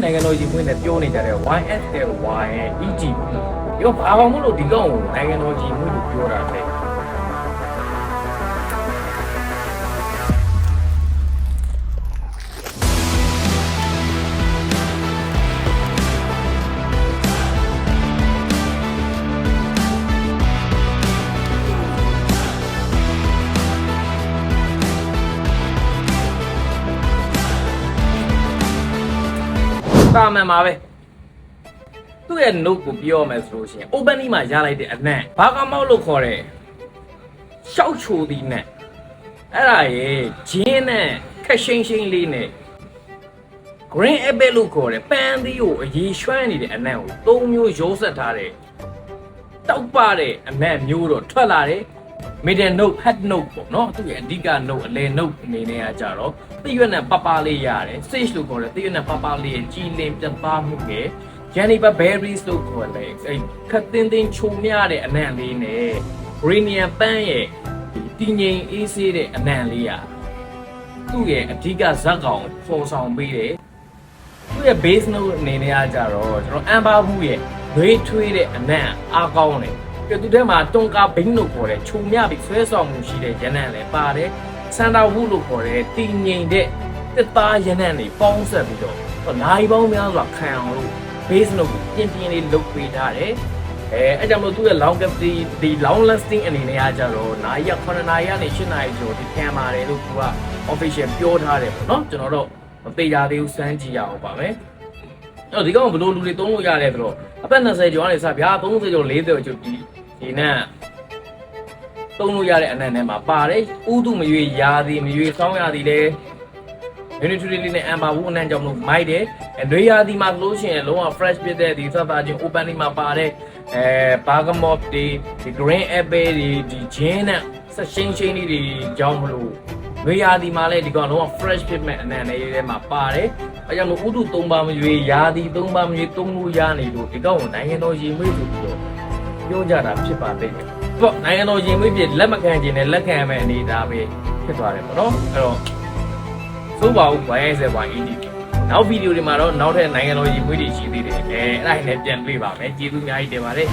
နိုင်ငံတော်ရင်ဝင်နဲ့ပြောနေကြတဲ့ YSLY ရဲ့ EG ရောဘာမှမလို့ဒီကောင်ကိုနိုင်ငံတော်ရင်ဝင်လို့ပြောတာလေတာမှန်ပါပဲသူ့ရဲ့ note ကိုပြောမယ်ဆိုလို့ရှိရင် opening မှာရလိုက်တဲ့အနံ့ဘာကမောက်လို့ခေါ်တယ်ရှောက်ချိုသည်နဲ့အဲ့ဒါရဲ့ဂျင်းနဲ့ခက်ရှိန်ရှိန်လေးနဲ့ green apple လို့ခေါ်တယ်ပန်းသီးကိုအရေးရွှမ်းနေတဲ့အနံ့ကို၃မျိုးရိုးဆက်ထားတဲ့တောက်ပတဲ့အနံ့မျိုးတော့ထွက်လာတယ် middle note head note ပေါ့နော်သူ့ရဲ့အဓိက note အလယ် note အနေနဲ့ကကြတော့သရွက်နဲ့ပပလေးရတယ် sage လို့ခေါ်တယ်သရွက်နဲ့ပပလေးရဲ့ကြည်လင်ပြတ်သားမှုရဲ့ Juniper berries လို့ခေါ်တယ်အဲ့ခက်တင်းတင်းချုံမြတဲ့အနံ့လေးနဲ့ grenier ပန်းရဲ့တည်ငြိမ်အေးဆေးတဲ့အနံ့လေးอ่ะသူ့ရဲ့အဓိကဇက်ကောင်ပေါ်ဆောင်ပေးတယ်သူ့ရဲ့ base note အနေနဲ့ကကြတော့ကျွန်တော် amber ဘူးရဲ့နှွေးထွေးတဲ့အနံ့အားကောင်းတယ်ကဲသူထဲမှာတွန်ကာဘိန်းလို့ခေါ်တဲ့ခြုံမြပြီးဆွဲဆောင်မှုရှိတဲ့ရနံ့လည်းပါတယ်စန်တာဝူလို့ခေါ်တဲ့တည်ငြိမ်တဲ့တစ်သားရနံ့တွေပေါင်းဆက်ပြီးတော့နိုင်ပေါင်းများစွာခံအောင်လို့ base note ကိုပြင်းပြင်းလေးလုပ်ပေးထားတယ်အဲ့ကြောင့်မို့သူ့ရဲ့ longevity ဒီ long lasting အနေနဲ့ကကြတော့နိုင်ရ9နာရီကနေ10နာရီကျော်ဒီခံပါတယ်လို့သူက official ပြောထားတယ်ပေါ့နော်ကျွန်တော်တော့မသေးကြသေးဘူးစမ်းကြည့်ရအောင်ပါမယ်အဲ့တော့ဒီကောင်ဘယ်လိုလူတွေသုံးလို့ရလဲဆိုတော့အသက်20ကျော်ကနေစဗျာ30ကျော်40ကျော်ကျော်ဒီနဲ့သုံးလို့ရတဲ့အနံ့ထဲမှာပါတယ်ဥတုမရွေရာသီမရွေစောင်းရာသီလဲUnitary လေးနဲ့ amber ဘူးအနံ့ကြောင့်လို့မိုက်တယ်။နွေရာသီမှာဆိုလို့ရှိရင်လုံးဝ fresh ဖြစ်တဲ့ဒီသက်သာချင်း opening မှာပါတဲ့bergamot ဒီ green apple ဒီ gin နဲ့ဆက်ရှင်းရှင်းလေးတွေကြောင့်မလို့နွေရာသီမှာလည်းဒီကောင်လုံးဝ fresh ဖြစ်မဲ့အနံ့လေးထဲမှာပါတယ်။အဲကြောင့်မို့ဥတု3ပါးမရွေရာသီ3ပါးမရွေသုံးလို့ရနေလို့ဒီကောင်ကိုနိုင်ငံတော်ရေမွေးဆိုပြီးတော့ပြောကြတာဖြစ်ပါတယ်။ပေါ့နိုင်ငံတော်ရေမွေးဖြစ်လက်မခံခြင်းနဲ့လက်ခံမဲ့အနေဒါပဲဖြစ်သွားတယ်ပေါ့နော်။အဲ့တော့သို့ပါဘူး YSLY ED နောက်ဗီဒီယိုတွေမှာတော့နောက်ထပ်နိုင်ငံတော်ရေမွေးတွေရှိသေးတယ်အဲ့ဒါနဲ့ပြန်တွေ့ပါမယ်ကျေးဇူးအများကြီးတင်ပါတယ်